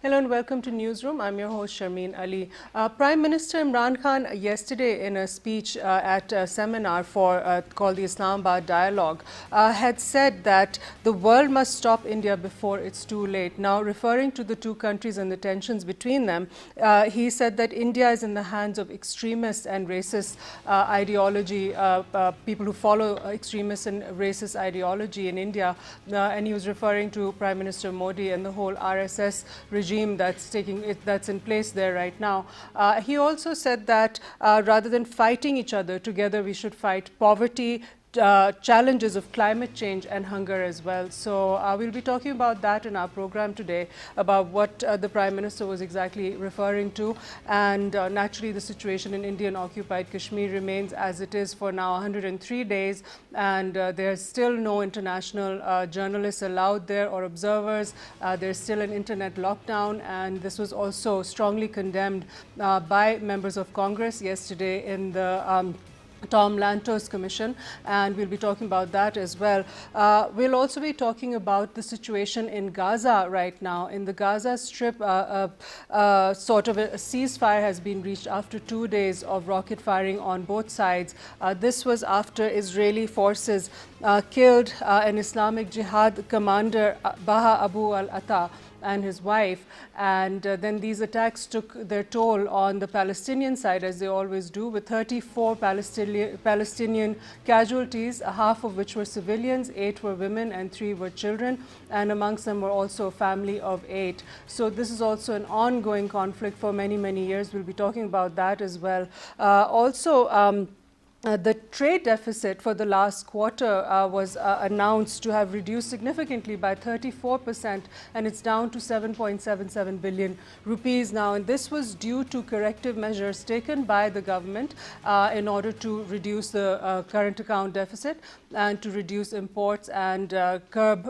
Hello and welcome to Newsroom. I'm your host Sharmeen Ali. Prime Minister Imran Khan yesterday in a speech at a seminar called the Islamabad Dialogue had said that the world must stop India before it's too late. Now, referring to the two countries and the tensions between them, he said that India is in the hands of extremist and racist ideology, people who follow extremist and racist ideology in India, and he was referring to Prime Minister Modi and the whole RSS regime that's in place there right now. He also said that rather than fighting each other together, we should fight poverty, challenges of climate change and hunger as well. So we'll be talking about that in our program today, about what the Prime Minister was exactly referring to. And naturally, the situation in Indian occupied Kashmir remains as it is for now 103 days. And there's still no international journalists allowed there or observers. There's still an internet lockdown. And this was also strongly condemned by members of Congress yesterday in the Tom Lantos Commission, and we'll be talking about that as well. We'll also be talking about the situation in Gaza right now. In the Gaza Strip, sort of a ceasefire has been reached after 2 days of rocket firing on both sides. This was after Israeli forces killed an Islamic Jihad commander, Baha Abu al-Atta, and his wife, and then these attacks took their toll on the Palestinian side, as they always do, with 34 Palestinian casualties, half of which were civilians, 8 were women and 3 were children, and amongst them were also a family of 8. So this is also an ongoing conflict for many, many years. We'll be talking about that as well. The trade deficit for the last quarter was announced to have reduced significantly by 34%, and it's down to 7.77 billion rupees now. And this was due to corrective measures taken by the government in order to reduce the current account deficit and to reduce imports and curb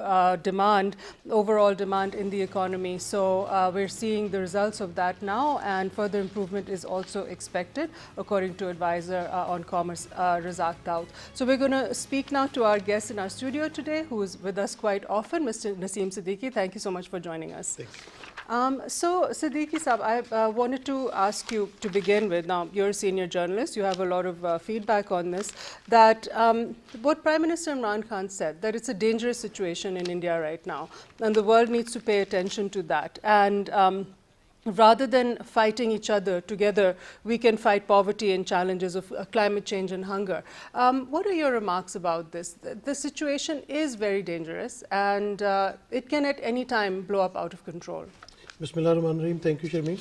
demand, overall demand in the economy. So we're seeing the results of that now, and further improvement is also expected, according to advisor on commerce, Razak Daud. So we're going to speak now to our guest in our studio today, who is with us quite often, Mr. Naseem Siddiqui. Thank you so much for joining us. So Siddiqui Saab, I wanted to ask you to begin with, now you're a senior journalist, you have a lot of feedback on this, that what Prime Minister Imran Khan said, that it's a dangerous situation in India right now, and the world needs to pay attention to that. And rather than fighting each other together, we can fight poverty and challenges of climate change and hunger. What are your remarks about this? The situation is very dangerous, and it can at any time blow up out of control. Bismillahirrahmanirrahim. Thank you, Sharmeen.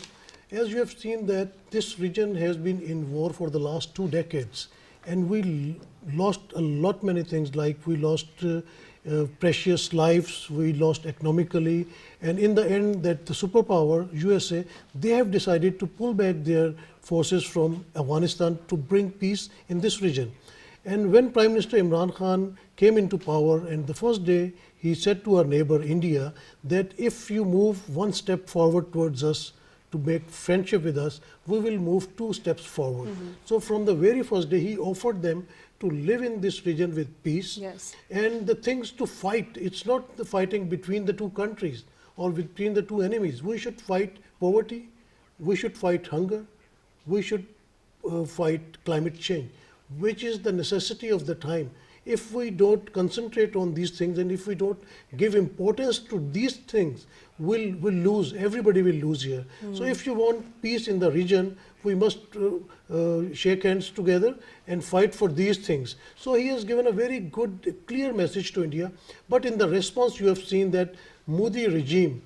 As you have seen that this region has been in war for the last 2 decades, and we lost a lot many things, like we lost precious lives, we lost economically, and in the end that the superpower USA, they have decided to pull back their forces from Afghanistan to bring peace in this region. And when Prime Minister Imran Khan came into power, and the first day he said to our neighbor India that if you move 1 step forward towards us to make friendship with us, we will move 2 steps forward. So from the very first day he offered them to live in this region with peace. Yes. And the things to fight, it's not the fighting between the 2 countries or between the 2 enemies. We should fight poverty, we should fight hunger, we should fight climate change, which is the necessity of the time. If we don't concentrate on these things, and if we don't give importance to these things, we'll lose, everybody will lose here. So if you want peace in the region, we must shake hands together and fight for these things. So he has given a very good, clear message to India. But in the response, you have seen that Modi regime,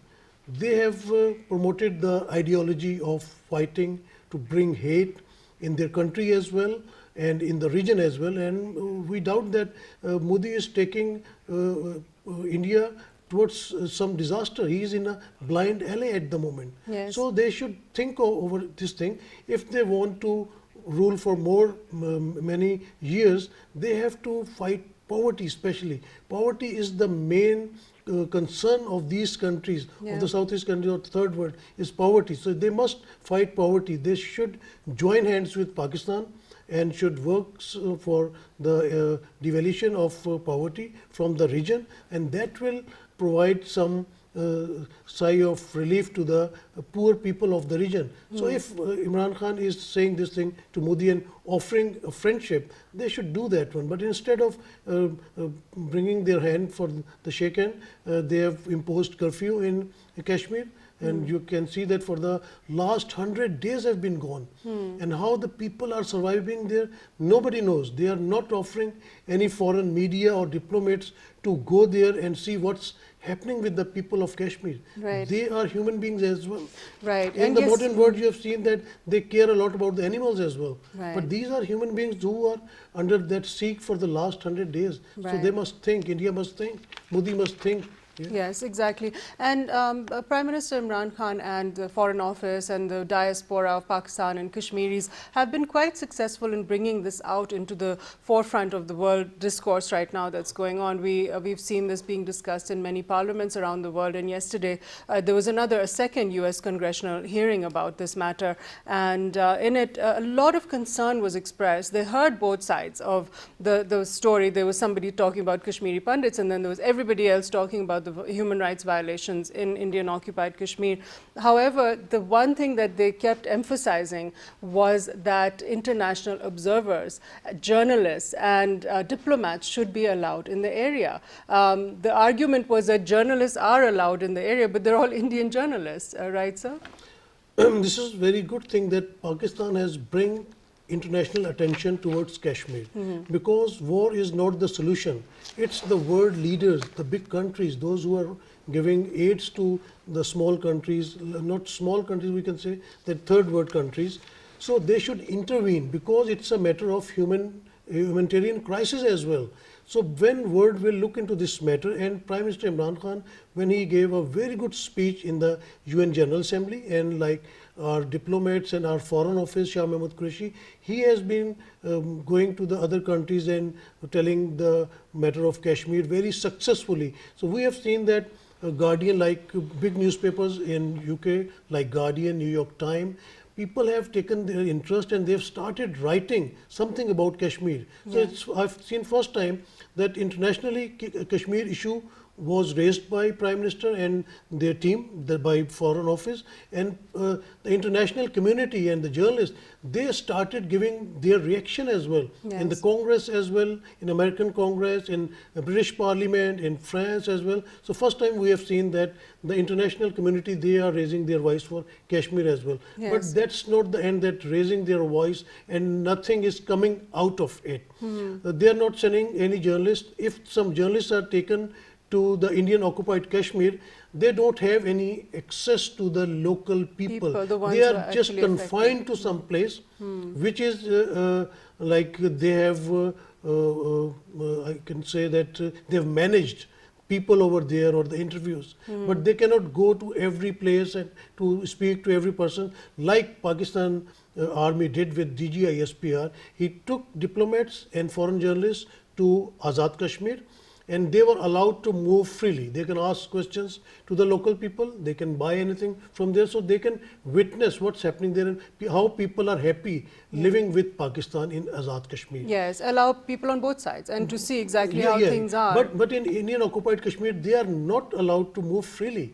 they have promoted the ideology of fighting to bring hate in their country as well, and in the region as well. And we doubt that Modi is taking India towards some disaster. He is in a blind alley at the moment. Yes. So they should think over this thing. If they want to rule for many years, they have to fight poverty especially. Poverty is the main concern of these countries, of the Southeast countries or third world, is poverty. So they must fight poverty. They should join hands with Pakistan and should work for the devolution of poverty from the region, and that will provide some sigh of relief to the poor people of the region. So if Imran Khan is saying this thing to Modi and offering a friendship, they should do that one. But instead of bringing their hand for the shake hand, they have imposed curfew in Kashmir. And you can see that for the last 100 days have been gone. And how the people are surviving there, nobody knows. They are not offering any foreign media or diplomats to go there and see what's happening with the people of Kashmir. Right. They are human beings as well. Right. In And the yes, modern world, you have seen that they care a lot about the animals as well. Right. But these are human beings who are under that siege for the last 100 days. So Right. they must think, India must think, Modi must think. Yeah. Yes, exactly. And Prime Minister Imran Khan and the Foreign Office and the diaspora of Pakistan and Kashmiris have been quite successful in bringing this out into the forefront of the world discourse right now that's going on. We've seen this being discussed in many parliaments around the world. And yesterday, there was a second U.S. congressional hearing about this matter. And in it, a lot of concern was expressed. They heard both sides of the story. There was somebody talking about Kashmiri Pandits, and then there was everybody else talking about the human rights violations in Indian occupied Kashmir. However, the one thing that they kept emphasizing was that international observers, journalists and diplomats should be allowed in the area. The argument was that journalists are allowed in the area, but they're all Indian journalists, right, sir? This is very good thing that Pakistan has bring international attention towards Kashmir, because war is not the solution. It's the world leaders, the big countries, those who are giving aids to the small countries, not small countries, we can say that third world countries. So they should intervene, because it's a matter of humanitarian crisis as well. So when world will look into this matter, and Prime Minister Imran Khan, when he gave a very good speech in the UN General Assembly, and like our diplomats and our Foreign Office, Shah Mahmood Qureshi, he has been going to the other countries and telling the matter of Kashmir very successfully. So we have seen that Guardian, like big newspapers in UK, like Guardian, New York Times, people have taken their interest and they've started writing something about Kashmir. So I've seen first time that internationally Kashmir issue was raised by Prime Minister and their team, by Foreign Office, and the international community and the journalists, they started giving their reaction as well. In the Congress as well, in American Congress, in the British Parliament, in France as well. So first time we have seen that the international community, they are raising their voice for Kashmir as well. But that's not the end, that raising their voice and nothing is coming out of it. They are not sending any journalists. If some journalists are taken to the Indian occupied Kashmir, they don't have any access to the local people. They are just confined to some place, which is like they have, I can say that they have managed people over there or the interviews, but they cannot go to every place and to speak to every person like Pakistan Army did with DGI SPR. He took diplomats and foreign journalists to Azad Kashmir, and they were allowed to move freely. They can ask questions to the local people, they can buy anything from there, so they can witness what's happening there and how people are happy living with Pakistan in Azad Kashmir. Yes, allow people on both sides and to see exactly how things are. But in Indian occupied Kashmir, they are not allowed to move freely.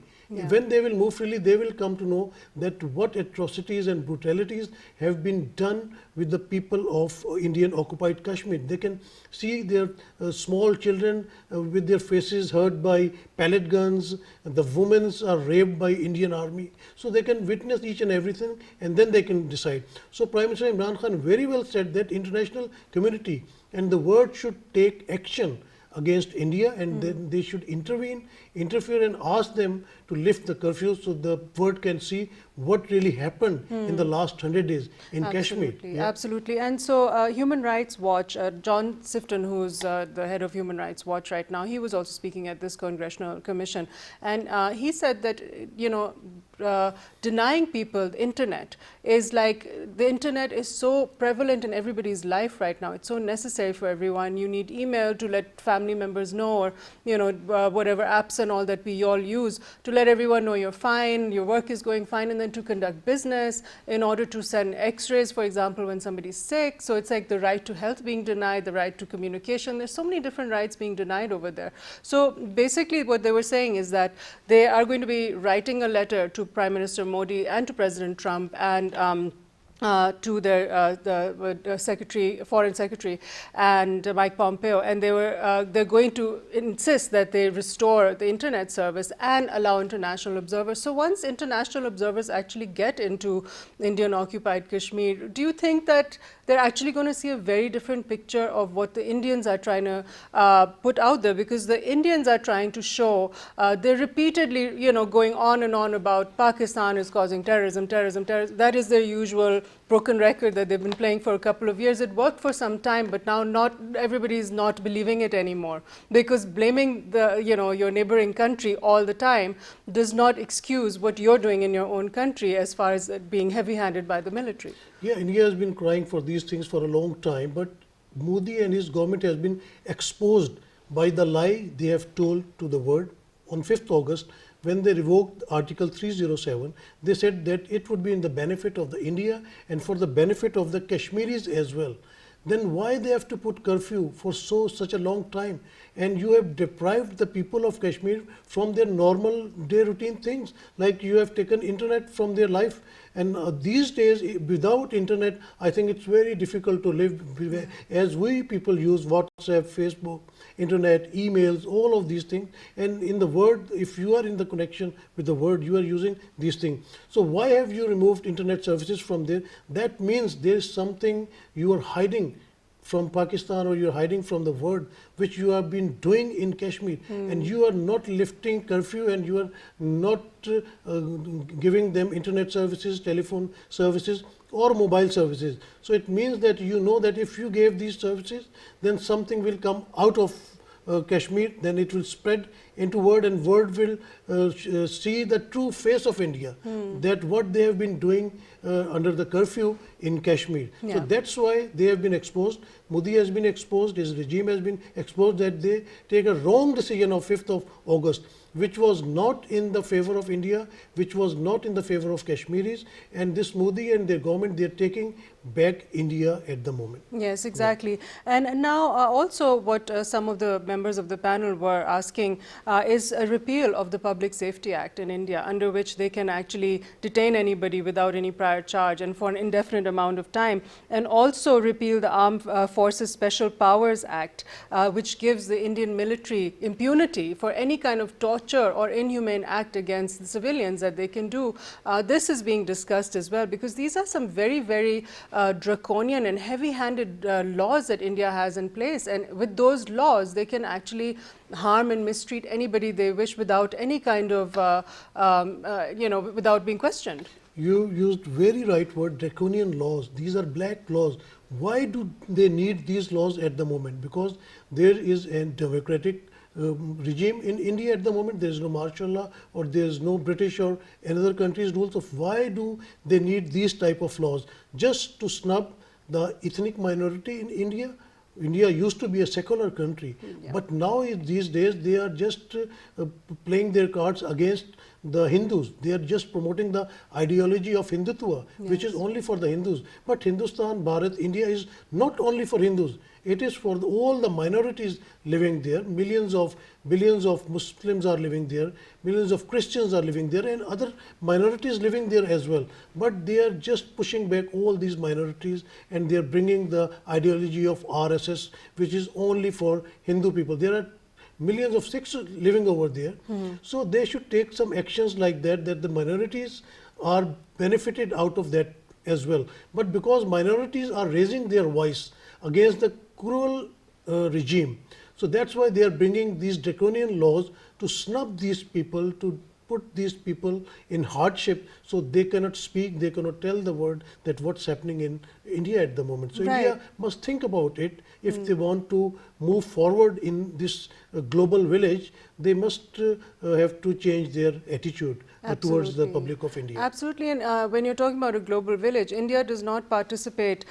When they will move freely, they will come to know that what atrocities and brutalities have been done with the people of Indian occupied Kashmir. They can see their small children with their faces hurt by pellet guns, the women are raped by Indian army. So they can witness each and everything, and then they can decide. So Prime Minister Imran Khan very well said that international community and the world should take action against India, and then they should interfere and ask them to lift the curfew so the world can see what really happened in the last 100 days in Kashmir. Absolutely. And so Human Rights Watch, John Sifton, who's the head of Human Rights Watch right now, he was also speaking at this congressional commission, and he said that, you know, denying people the internet is like, the internet is so prevalent in everybody's life right now. It's so necessary for everyone. You need email to let family family members know, or whatever apps and all that we all use, to let everyone know you're fine, your work is going fine, and then to conduct business, in order to send x-rays, for example, when somebody's sick. So it's like the right to health being denied, the right to communication. There's so many different rights being denied over there. So basically what they were saying is that they are going to be writing a letter to Prime Minister Modi and to President Trump and to their Foreign Secretary and Mike Pompeo, and they're going to insist that they restore the internet service and allow international observers. So once international observers actually get into Indian occupied Kashmir, do you think that they're actually going to see a very different picture of what the Indians are trying to put out there? Because the Indians are trying to show, they're repeatedly going on and on about Pakistan is causing terrorism. That is their usual broken record that they've been playing for a couple of years. It worked for some time, but now not everybody is not believing it anymore, because blaming your neighboring country all the time does not excuse what you're doing in your own country as far as being heavy-handed by the military. Yeah, India has been crying for these things for a long time, but Modi and his government has been exposed by the lie they have told to the world. On 5th August, when they revoked Article 307, they said that it would be in the benefit of the India and for the benefit of the Kashmiris as well. Then why they have to put curfew for such a long time? And you have deprived the people of Kashmir from their normal day routine things, like you have taken internet from their life. And these days, without internet, I think it's very difficult to live as we people use WhatsApp, Facebook, internet, emails, all of these things. And in the world, if you are in the connection with the world, you are using these things. So why have you removed internet services from there? That means there is something you are hiding from Pakistan, or you're hiding from the world, which you have been doing in Kashmir. And you are not lifting curfew, and you are not giving them internet services, telephone services, or mobile services. So it means that you know that if you gave these services, then something will come out of Kashmir, then it will spread into world, and world will see the true face of India, that what they have been doing under the curfew in Kashmir. Yeah. So that's why they have been exposed. Modi has been exposed, his regime has been exposed, that they take a wrong decision of 5th of August, which was not in the favor of India, which was not in the favor of Kashmiris. And this Modi and their government, they are taking back India at the moment. Yes, exactly. And now also what some of the members of the panel were asking is a repeal of the Public Safety Act in India, under which they can actually detain anybody without any prior charge and for an indefinite amount of time, and also repeal the Armed Forces Special Powers Act, which gives the Indian military impunity for any kind of torture or inhumane act against the civilians that they can do. This is being discussed as well, because these are some very, very draconian and heavy-handed laws that India has in place, and with those laws they can actually harm and mistreat anybody they wish without any kind of without being questioned. You used very right word, draconian laws. These are black laws. Why do they need these laws at the moment? Because there is a democratic regime in India at the moment. There is no martial law, or there is no British or another country's rules. Of why do they need these type of laws? Just to snub the ethnic minority in India? India used to be a secular country, but now these days they are just playing their cards against the Hindus. They are just promoting the ideology of Hindutva, which is only for the Hindus. But Hindustan, Bharat, India is not only for Hindus. It is for all the minorities living there. Billions of Muslims are living there. Millions of Christians are living there, and other minorities living there as well. But they are just pushing back all these minorities, and they are bringing the ideology of RSS, which is only for Hindu people. There are millions of Sikhs living over there. So they should take some actions like that, that the minorities are benefited out of that as well. But because minorities are raising their voice against the cruel regime, so that's why they are bringing these draconian laws to snub these people, to put these people in hardship, so they cannot speak, they cannot tell the world that what's happening in India at the moment. So India must think about it. If they want to move forward in this global village, they must have to change their attitude towards the public of India. Absolutely. And when you're talking about a global village, India does not participate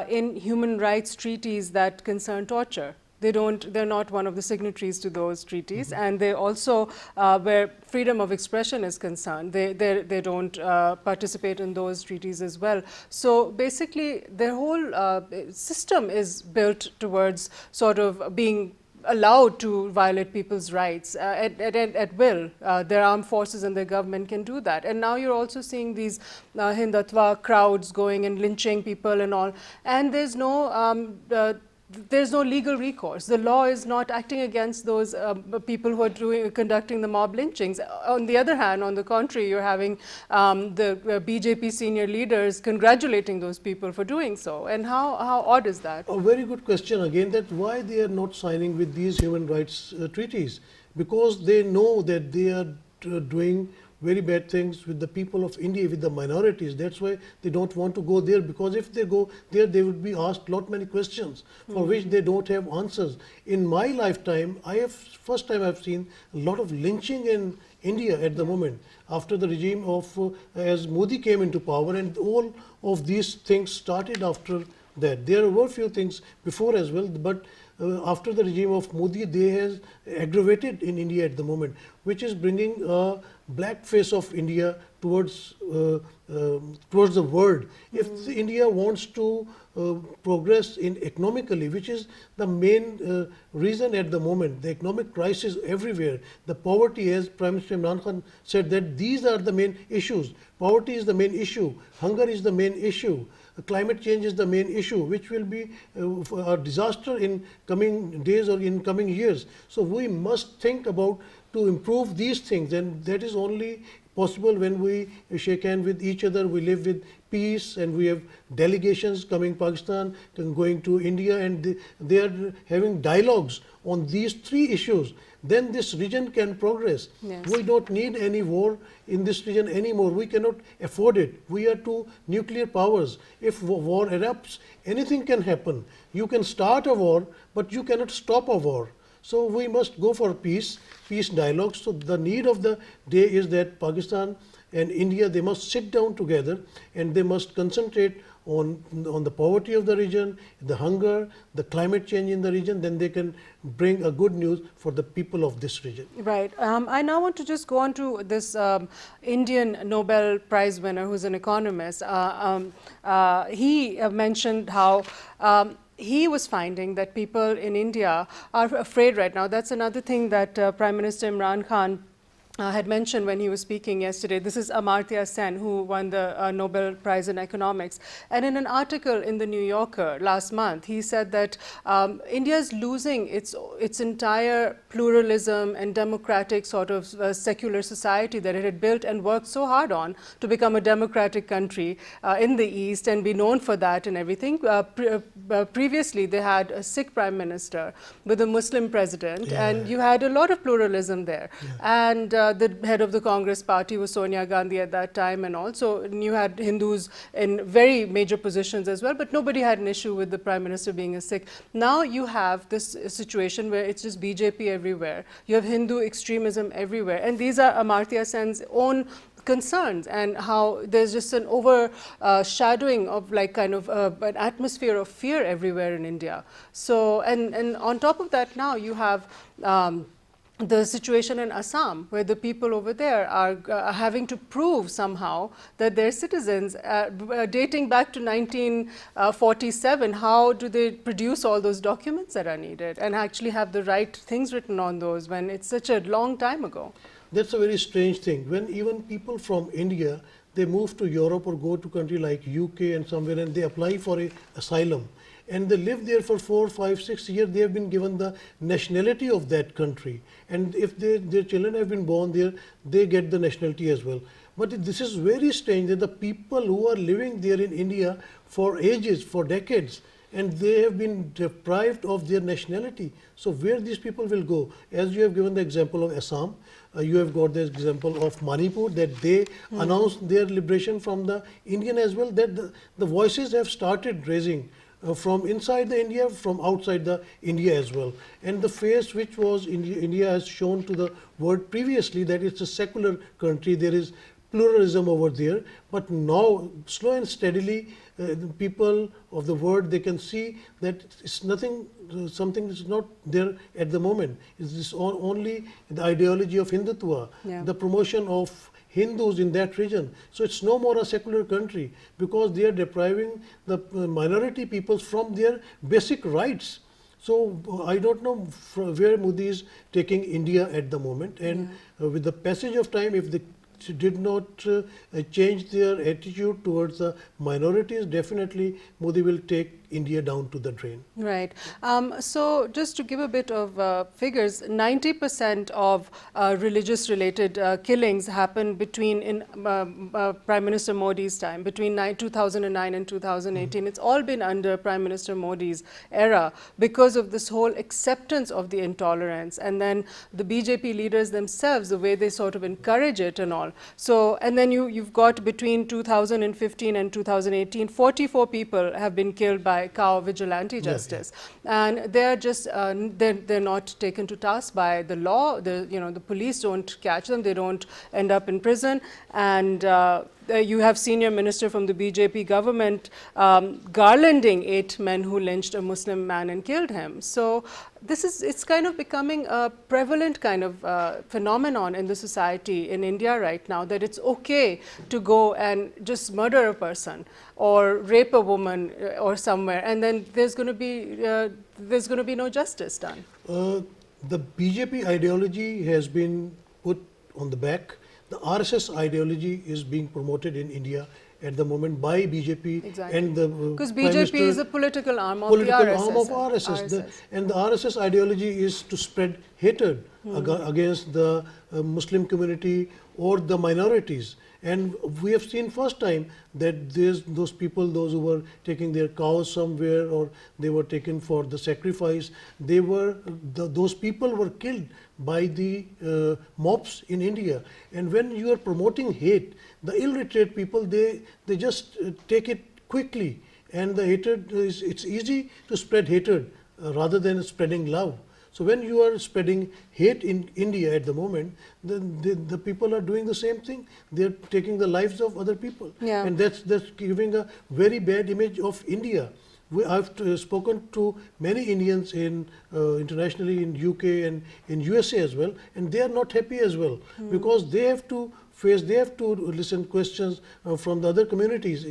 in human rights treaties that concern torture. They're not one of the signatories to those treaties, and they also, where freedom of expression is concerned, they don't participate in those treaties as well. So basically, their whole system is built towards sort of being allowed to violate people's rights at will. Their armed forces and their government can do that. And now you're also seeing these Hindutva crowds going and lynching people and all. And there's no legal recourse. The law is not acting against those people who are conducting the mob lynchings. On the other hand, on the contrary, you're having the BJP senior leaders congratulating those people for doing so. And how odd is that? A very good question again, that why they are not signing with these human rights treaties? Because they know that they are doing very bad things with the people of India, with the minorities. That's why they don't want to go there, because if they go there, they would be asked lot many questions for which they don't have answers. In my lifetime, first time I've seen a lot of lynching in India at the moment, after the regime of, as Modi came into power, and all of these things started after that. There were few things before as well, but after the regime of Modi, they has aggravated in India at the moment, which is bringing a black face of India towards the world. If India wants to progress in economically, which is the main reason at the moment, the economic crisis everywhere, the poverty, as Prime Minister Imran Khan said, that these are the main issues. Poverty is the main issue, hunger is the main issue, climate change is the main issue, which will be a disaster in coming days or in coming years. So we must think about to improve these things, and that is only possible when we shake hands with each other, we live with peace, and we have delegations coming Pakistan, going to India, and they are having dialogues on these three issues. Then this region can progress. Yes. We don't need any war in this region anymore. We cannot afford it. We are two nuclear powers. If war erupts, anything can happen. You can start a war, but you cannot stop a war. So we must go for peace dialogue. So the need of the day is that Pakistan and India, they must sit down together, and they must concentrate on the poverty of the region, the hunger, the climate change in the region. Then they can bring a good news for the people of this region. Right. I now want to just go on to this Indian Nobel Prize winner, who's an economist. He mentioned how he was finding that people in India are afraid right now. That's another thing that Prime Minister Imran Khan had mentioned when he was speaking yesterday. This is Amartya Sen, who won the Nobel Prize in Economics. And in an article in the New Yorker last month, he said that India is losing its entire pluralism and democratic sort of secular society that it had built and worked so hard on to become a democratic country in the East and be known for that and everything. Previously, they had a Sikh prime minister with a Muslim president, and you had a lot of pluralism there. And the head of the Congress party was Sonia Gandhi at that time, and also you had Hindus in very major positions as well, but nobody had an issue with the Prime Minister being a Sikh. Now you have this situation where it's just BJP everywhere. You have Hindu extremism everywhere, and these are Amartya Sen's own concerns, and how there's just an overshadowing of like kind of an atmosphere of fear everywhere in India. So, and on top of that, now you have the situation in Assam, where the people over there are having to prove somehow that they're citizens, dating back to 1947. How do they produce all those documents that are needed and actually have the right things written on those when it's such a long time ago? That's a very strange thing. When even people from India, they move to Europe or go to country like UK and somewhere, and they apply for asylum, and they live there for 4, 5, 6 years, they have been given the nationality of that country. And if their children have been born there, they get the nationality as well. But this is very strange that the people who are living there in India for ages, for decades, and they have been deprived of their nationality. So where these people will go? As you have given the example of Assam, you have got the example of Manipur, that they announced their liberation from the Indian as well, that the voices have started raising from inside the India, from outside the India as well. And the face which was India has shown to the world previously, that it's a secular country, there is pluralism over there, but now slow and steadily the people of the world, they can see that it's nothing, something is not there at the moment. It's this only the ideology of Hindutva, Yeah. the promotion of Hindus in that region. So it's no more a secular country because they are depriving the minority peoples from their basic rights. So I don't know where Modi is taking India at the moment, and with the passage of time, if they did not change their attitude towards the minorities, definitely Modi will take India down to the drain. Right. So just to give a bit of figures, 90% of religious related killings happened between in Prime Minister Modi's time, between 2009 and 2018. It's all been under Prime Minister Modi's era because of this whole acceptance of the intolerance, and then the BJP leaders themselves, the way they sort of encourage it and all. So, and then you've got between 2015 and 2018, 44 people have been killed by cow vigilante justice, and they're just they're not taken to task by the law. The police don't catch them, they don't end up in prison, and you have senior minister from the BJP government garlanding 8 men who lynched a Muslim man and killed him. So it's kind of becoming a prevalent kind of phenomenon in the society in India right now, that it's okay to go and just murder a person or rape a woman or somewhere, and then there's going to be no justice done. The BJP ideology has been put on the back. The RSS ideology is being promoted in India at the moment by BJP. Exactly. And the because BJP is a political arm of political the RSS. arm of RSS. And the RSS ideology is to spread hatred against the Muslim community or the minorities. And we have seen first time that those people, those who were taking their cows somewhere or they were taken for the sacrifice, those people were killed by the mobs in India. And when you are promoting hate, the illiterate people, they just take it quickly, and the hatred it's easy to spread hatred rather than spreading love. So when you are spreading hate in India at the moment, then the people are doing the same thing. They are taking the lives of other people, and that's giving a very bad image of India. I've spoken to many Indians internationally in UK and in USA as well, and they are not happy as well because they have to listen questions from the other communities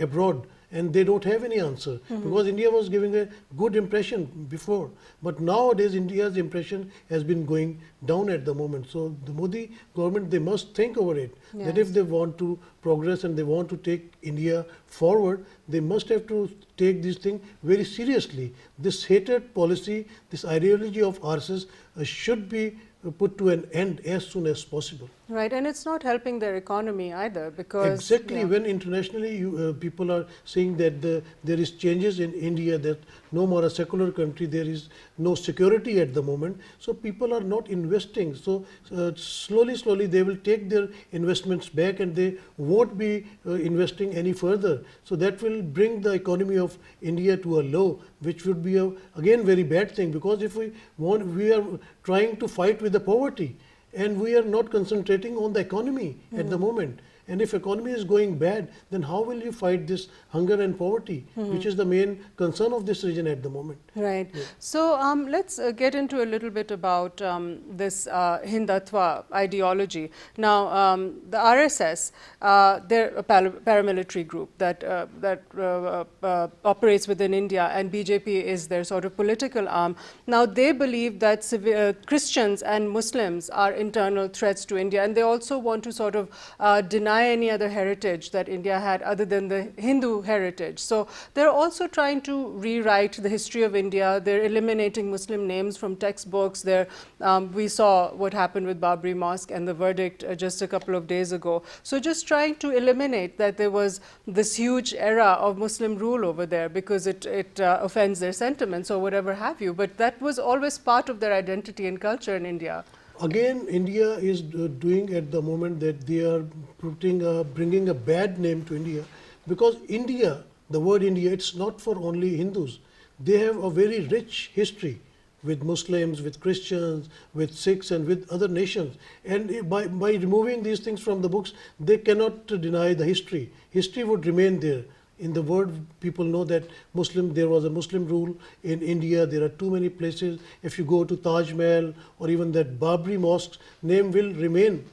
abroad, and they don't have any answer because India was giving a good impression before, but nowadays India's impression has been going down at the moment. So the Modi government, they must think over it, that if they want to progress and they want to take India forward, they must have to take this thing very seriously. This hatred policy, this ideology of RSS should be put to an end as soon as possible. Right, and it's not helping their economy either, because exactly when internationally people are saying that there is changes in India, that no more a secular country, there is no security at the moment, so people are not investing. So slowly they will take their investments back and they won't be investing any further. So that will bring the economy of India to a low, which would be again very bad thing, because if we are trying to fight with the poverty, and we are not concentrating on the economy at the moment. And if economy is going bad, then how will you fight this hunger and poverty, which is the main concern of this region at the moment? Right. Yeah. So let's get into a little bit about this Hindutva ideology. Now, the RSS, they're a paramilitary group that operates within India, and BJP is their sort of political arm. Now, they believe that Christians and Muslims are internal threats to India, and they also want to sort of deny any other heritage that India had other than the Hindu heritage. So they're also trying to rewrite the history of India. They're eliminating Muslim names from textbooks. We saw what happened with Babri Mosque and the verdict just a couple of days ago. So just trying to eliminate that there was this huge era of Muslim rule over there because it offends their sentiments or whatever have you. But that was always part of their identity and culture in India. Again, India is doing at the moment that they are bringing a bad name to India, because India, the word India, it's not for only Hindus. They have a very rich history. with Muslims, with Christians, with Sikhs, and with other nations. And by removing these things from the books, they cannot deny the history. History would remain there. In the world, people know that there was a Muslim rule in India. There are too many places. If you go to Taj Mahal or even that Babri mosque's name will remain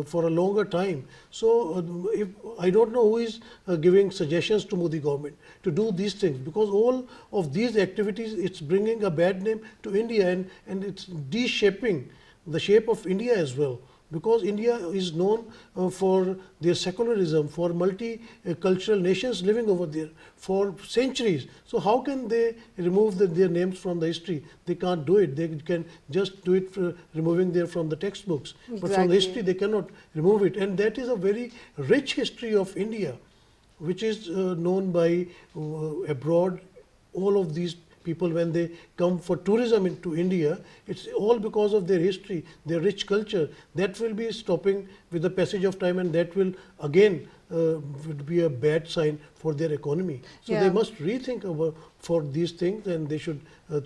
for a longer time. So if, I don't know who is giving suggestions to Modi government to do these things, because all of these activities, it's bringing a bad name to India, and it's de-shaping the shape of India as well. Because India is known for their secularism, for multicultural nations living over there for centuries. So how can they remove their names from the history? They can't do it. They can just do it removing them from the textbooks. Exactly. But from the history, they cannot remove it. And that is a very rich history of India, which is known by abroad. All of these people, when they come for tourism into India, it's all because of their history, their rich culture. That will be stopping with the passage of time, and that will again would be a bad sign for their economy. So they must rethink for these things, and they should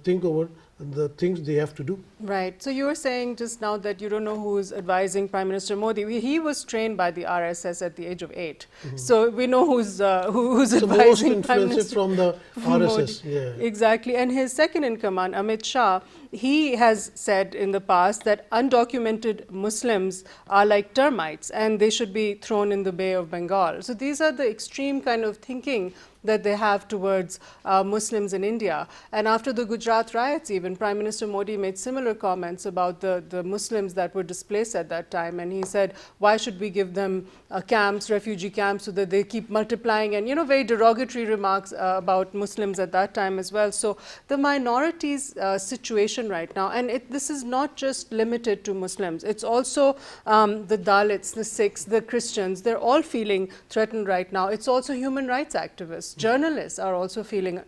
think over the things they have to do. Right. So you were saying just now that you don't know who is advising Prime Minister Modi. He was trained by the RSS at the age of 8. So we know who's advising Prime Minister from the RSS. Yeah. Exactly. And his second in command, Amit Shah, he has said in the past that undocumented Muslims are like termites and they should be thrown in the Bay of Bengal. So these are the extreme kind of thinking that they have towards Muslims in India. And after the Gujarat riots even, Prime Minister Modi made similar comments about the Muslims that were displaced at that time. And he said, why should we give them camps, refugee camps, so that they keep multiplying, and, you know, very derogatory remarks about Muslims at that time as well. So the minorities situation right now, and this is not just limited to Muslims, it's also the Dalits, the Sikhs, the Christians, they're all feeling threatened right now. It's also human rights activists. Journalists are also feeling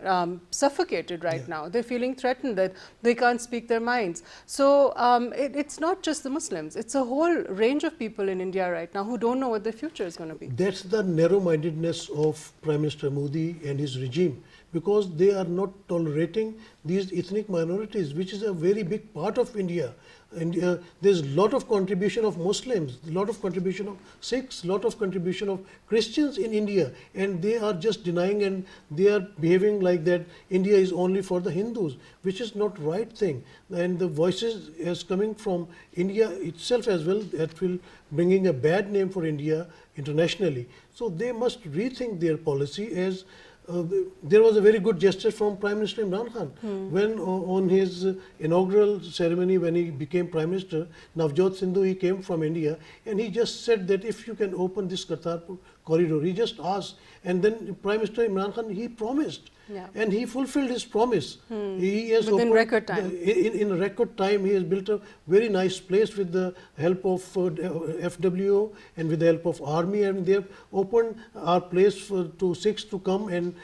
suffocated right now. They're feeling threatened that they can't speak their minds. So it's not just the Muslims, it's a whole range of people in India right now who don't know what their future is going to be. That's the narrow-mindedness of Prime Minister Modi and his regime, because they are not tolerating these ethnic minorities, which is a very big part of India. And there's a lot of contribution of Muslims, a lot of contribution of Sikhs, a lot of contribution of Christians in India, and they are just denying, and they are behaving like that India is only for the Hindus, which is not right thing. And the voices is coming from India itself as well, that will bringing a bad name for India internationally. So they must rethink their policy. As there was a very good gesture from Prime Minister Imran Khan when on his inaugural ceremony, when he became Prime Minister, Navjot Sindhu, he came from India, and he just said that if you can open this Kartarpur corridor, he just asked, and then Prime Minister Imran Khan, he promised. And he fulfilled his promise. He has within record time. In record time, he has built a very nice place with the help of FWO and with the help of army, and they have opened our place to Sikhs to come and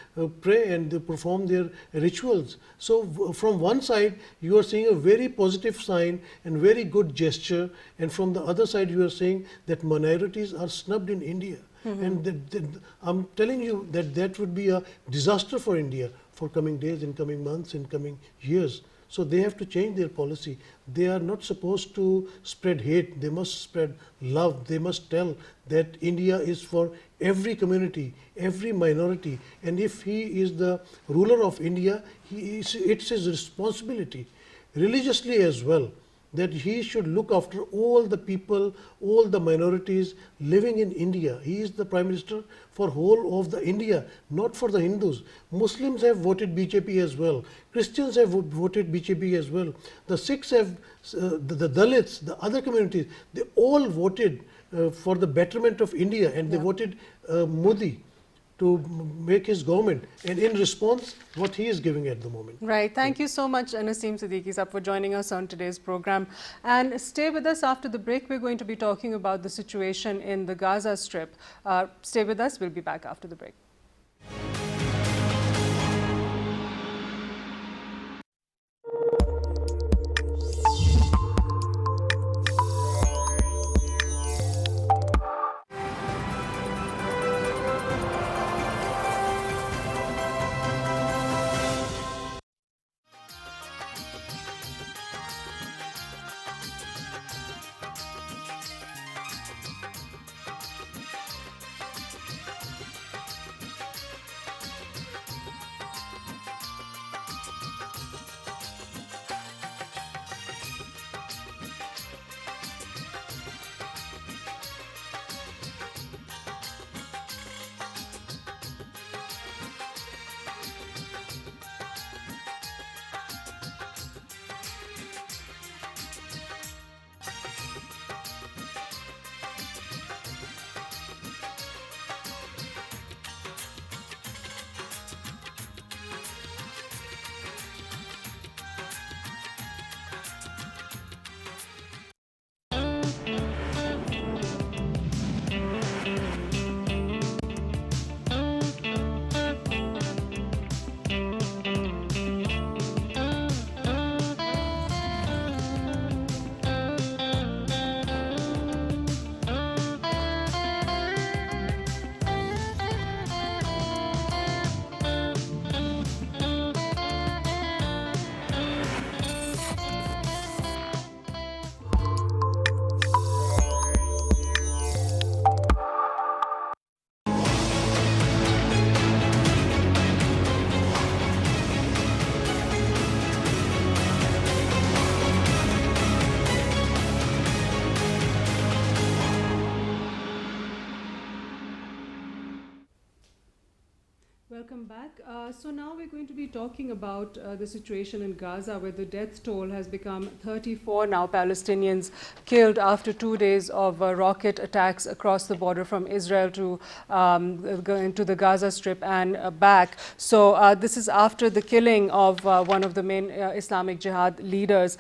pray and they perform their rituals. So from one side, you are seeing a very positive sign and very good gesture, and from the other side, you are saying that minorities are snubbed in India. And I'm telling you that would be a disaster for India for coming days, in coming months, in coming years. So they have to change their policy. They are not supposed to spread hate. They must spread love. They must tell that India is for every community, every minority. And if he is the ruler of India, it's his responsibility, religiously as well, that he should look after all the people, all the minorities living in India. He is the Prime Minister for whole of the India, not for the Hindus. Muslims have voted BJP as well. Christians have voted BJP as well. The Sikhs have, the Dalits, the other communities, they all voted for the betterment of India, and they voted Modi to make his government, and in response, what he is giving at the moment. Right. Thank you so much, Naseem Siddiqui sir, for joining us on today's program. And stay with us after the break. We're going to be talking about the situation in the Gaza Strip. Stay with us. We'll be back after the break. Welcome back. So now we're going to be talking about the situation in Gaza, where the death toll has become 34 now Palestinians killed after 2 days of rocket attacks across the border from Israel to go into the Gaza Strip and back. So this is after the killing of one of the main Islamic Jihad leaders,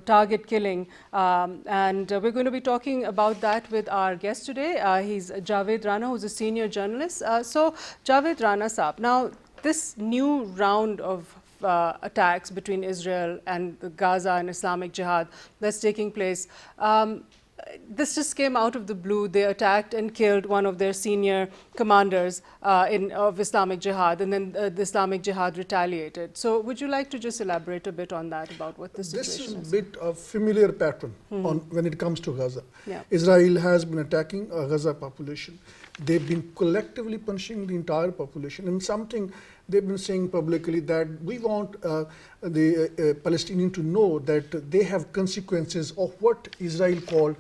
target killing. And we're going to be talking about that with our guest today. He's Javaid Rana, who's a senior journalist. So Javaid Rana Saab, now this new round of attacks between Israel and the Gaza and Islamic Jihad that's taking place, this just came out of the blue. They attacked and killed one of their senior commanders of Islamic Jihad, and then the Islamic Jihad retaliated. So would you like to just elaborate a bit on that, about what the situation is? This is a bit of familiar pattern on when it comes to Gaza. Yeah. Israel has been attacking a Gaza population. They've been collectively punishing the entire population, and something they've been saying publicly that we want the Palestinian to know that they have consequences of what Israel called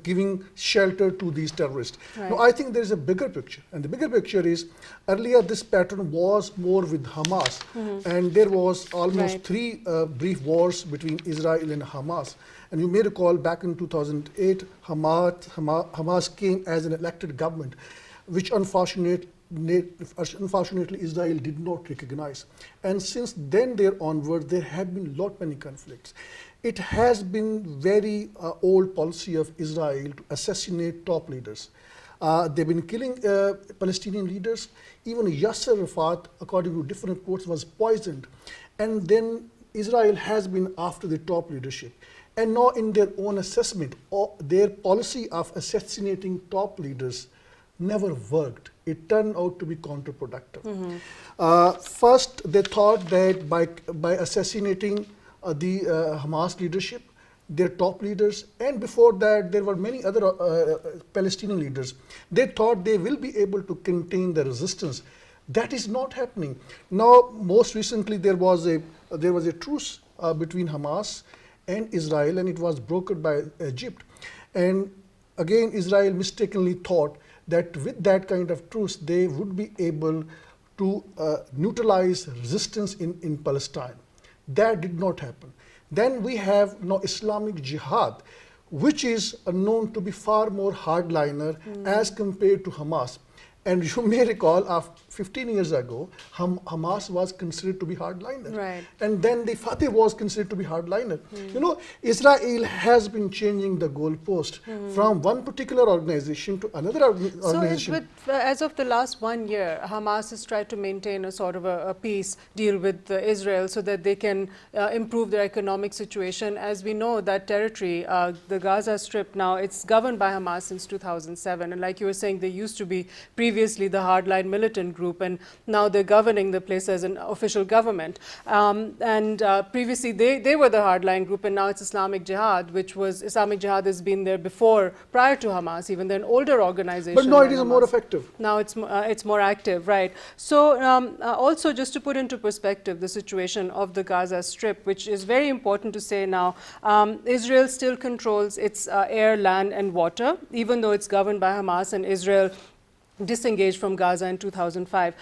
giving shelter to these terrorists. Right. Now, I think there is a bigger picture, and the bigger picture is earlier this pattern was more with Hamas, and there was almost three brief wars between Israel and Hamas. And you may recall back in 2008, Hamas came as an elected government, which unfortunately Israel did not recognize. And since then there onward, there have been many conflicts. It has been very old policy of Israel to assassinate top leaders. They've been killing Palestinian leaders. Even Yasser Arafat, according to different reports, was poisoned. And then Israel has been after the top leadership. And now in their own assessment, their policy of assassinating top leaders never worked. It turned out to be counterproductive. First, they thought that by assassinating the Hamas leadership, their top leaders, and before that there were many other Palestinian leaders, they thought they will be able to contain the resistance. That is not happening. Now, most recently there was a truce between Hamas and Israel, and it was brokered by Egypt. And again, Israel mistakenly thought that with that kind of truce, they would be able to neutralize resistance in Palestine. That did not happen. Then we have now Islamic Jihad, which is known to be far more hardliner as compared to Hamas. And you may recall, 15 years ago, Hamas was considered to be hardliner. Right. And then the Fatah was considered to be hardliner. You know, Israel has been changing the goalpost from one particular organization to another organization. So as of the last 1 year, Hamas has tried to maintain a sort of a peace deal with Israel so that they can improve their economic situation. As we know, that territory, the Gaza Strip now, it's governed by Hamas since 2007. And like you were saying, they used to be previously the hardline militant group, and now they're governing the place as an official government. Previously they were the hardline group, and now it's Islamic Jihad, Islamic Jihad has been there before, prior to Hamas, even they're an older organization. But now it is more effective. Now it's more active, right? So also just to put into perspective the situation of the Gaza Strip, which is very important to say now, Israel still controls its air, land and water, even though it's governed by Hamas, and Israel disengaged from Gaza in 2005.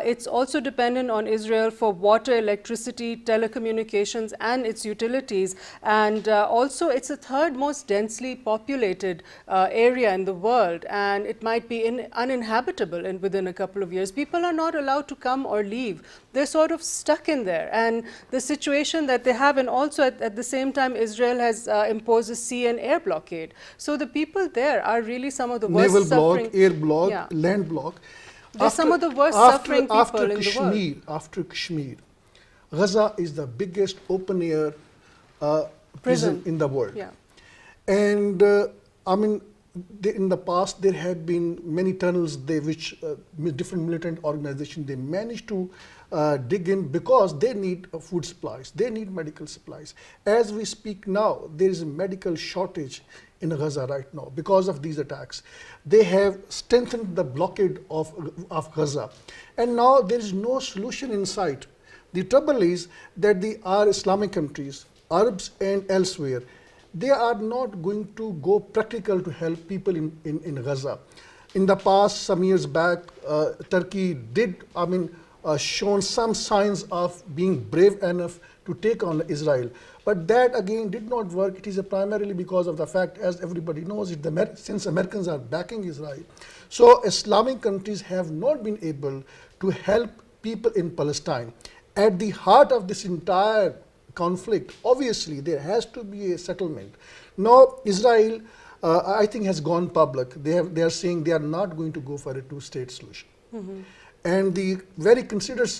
It's also dependent on Israel for water, electricity, telecommunications and its utilities, and also it's the third most densely populated area in the world, and it might be uninhabitable within a couple of years. People are not allowed to come or leave. They're sort of stuck in there, and the situation that they have, and also at the same time Israel has imposed a sea and air blockade. So the people there are really some of the worst naval suffering. block, air block, land block. They're some of the worst suffering people in the world. After Kashmir, Gaza is the biggest open air prison in the world. Yeah. And I mean, in the past there have been many tunnels which different militant organizations, they managed to dig in because they need food supplies, they need medical supplies. As we speak now, there is a medical shortage in Gaza right now because of these attacks. They have strengthened the blockade of Gaza, and now there is no solution in sight. The trouble is that our Islamic countries, Arabs and elsewhere, they are not going to go practical to help people in Gaza. In the past, some years back, Turkey did, shown some signs of being brave enough to take on Israel. But that again did not work. It is primarily because of the fact, as everybody knows, since Americans are backing Israel. So Islamic countries have not been able to help people in Palestine. At the heart of this entire conflict, obviously, there has to be a settlement. Now, Israel, I think, has gone public. They are saying they are not going to go for a two-state solution. And the very considered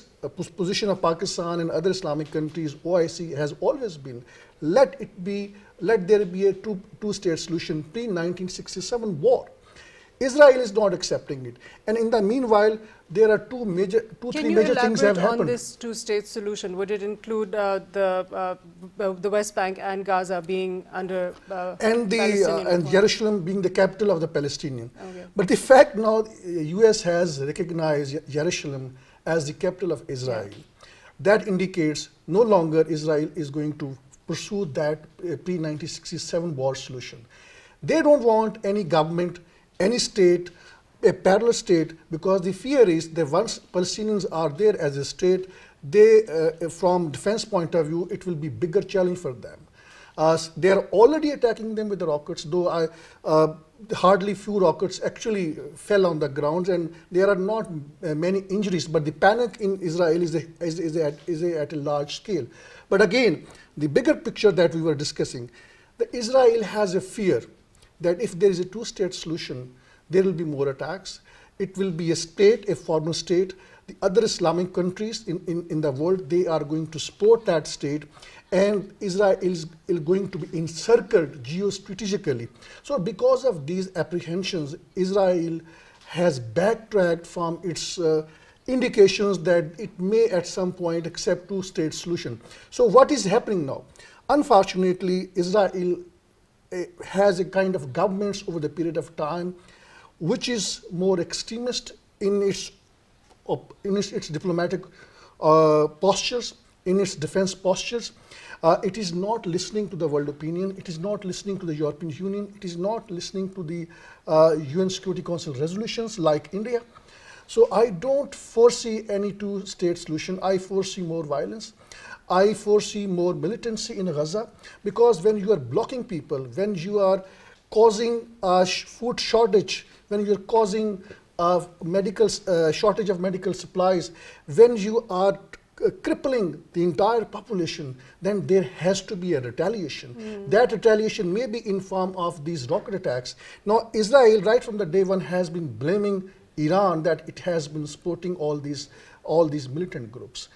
position of Pakistan and other Islamic countries, OIC, has always been, let there be a two-state solution pre-1967 war. Israel is not accepting it. And in the meanwhile, there are three major things have happened. Can you elaborate on this two-state solution? Would it include the West Bank and Gaza being under and Palestinian Jerusalem being the capital of the Palestinian? Okay. But the fact now, US has recognized Jerusalem as the capital of Israel. Yeah. That indicates no longer Israel is going to pursue that pre-1967 war solution. They don't want any government, any state, a parallel state, because the fear is that once Palestinians are there as a state, they, from defense point of view, it will be bigger challenge for them. They are already attacking them with the rockets, though hardly few rockets actually fell on the ground, and there are not many injuries. But the panic in Israel is at a large scale. But again, the bigger picture that we were discussing, Israel has a fear that if there is a two-state solution, there will be more attacks. It will be a state, a formal state. The other Islamic countries in the world, they are going to support that state, and Israel is going to be encircled geostrategically. So because of these apprehensions, Israel has backtracked from its indications that it may at some point accept two-state solution. So what is happening now? Unfortunately, Israel has a kind of governments over the period of time which is more extremist in its diplomatic postures, in its defense postures. It is not listening to the world opinion. It is not listening to the European Union. It is not listening to the UN Security Council resolutions like India. So I don't foresee any two-state solution. I foresee more violence. I foresee more militancy in Gaza, because when you are blocking people, when you are causing a food shortage, when you are causing a shortage of medical supplies, when you are crippling the entire population, then there has to be a retaliation. That retaliation may be in form of these rocket attacks. Now, Israel, right from the day one, has been blaming Iran that it has been supporting all these militant groups.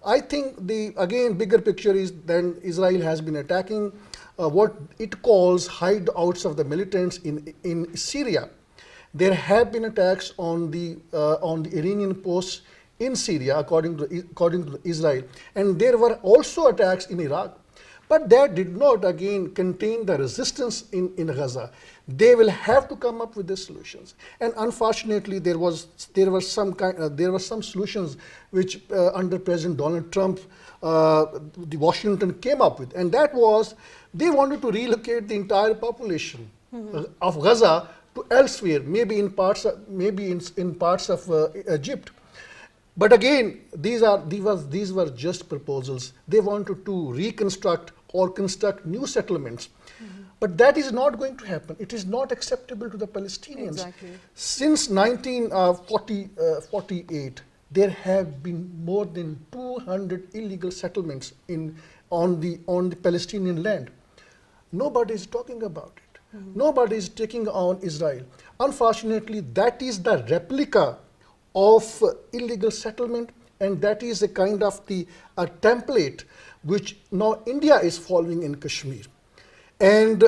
I think the, again, bigger picture is then Israel has been attacking what it calls hideouts of the militants in Syria. There have been attacks on the Iranian posts in Syria, according to Israel, and there were also attacks in Iraq. But that did not, again, contain the resistance in Gaza. They will have to come up with the solutions. And unfortunately, there were some solutions which under President Donald Trump, the Washington came up with, and that was they wanted to relocate the entire population of Gaza to elsewhere, maybe in parts of Egypt. But again, these were just proposals. They wanted to reconstruct or construct new settlements. But that is not going to happen. It is not acceptable to the Palestinians. Exactly. Since 1948, there have been more than 200 illegal settlements on the Palestinian land. Nobody is talking about it. Nobody is taking on Israel. Unfortunately, that is the replica of illegal settlement, and that is a kind of a template which now India is following in Kashmir. And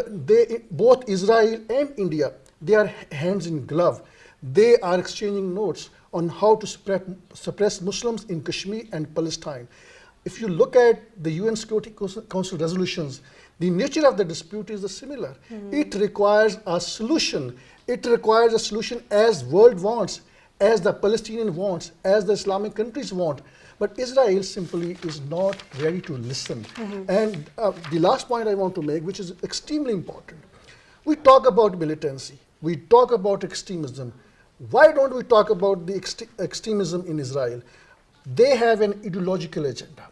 both Israel and India, they are hands in glove. They are exchanging notes on how to suppress Muslims in Kashmir and Palestine. If you look at the UN Security Council resolutions, the nature of the dispute is similar. It requires a solution. It requires a solution as world wants, as the Palestinian wants, as the Islamic countries want. But Israel simply is not ready to listen. And the last point I want to make, which is extremely important, we talk about militancy, we talk about extremism, Why don't we talk about the extremism in Israel? They have an ideological agenda.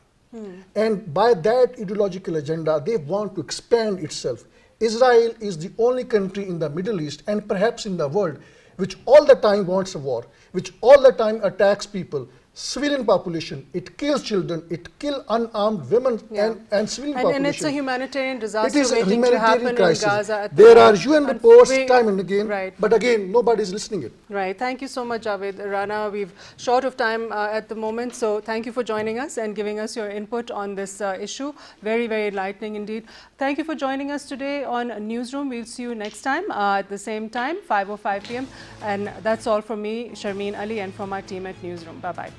And by that ideological agenda, they want to expand itself. Israel is the only country in the Middle East and perhaps in the world which all the time wants a war, which all the time attacks people, civilian population. It kills children, it kills unarmed women and civilian population. And it's a humanitarian disaster It is a waiting to happen humanitarian crisis. in Gaza. At There are UN reports time and again, right. but again, nobody is listening it. Right. Thank you so much, Javaid. Rana, we've short of time at the moment, so thank you for joining us and giving us your input on this issue. Very, very enlightening indeed. Thank you for joining us today on Newsroom. We'll see you next time at the same time, 5:05 p.m. And that's all from me, Sharmeen Ali, and from our team at Newsroom. Bye-bye.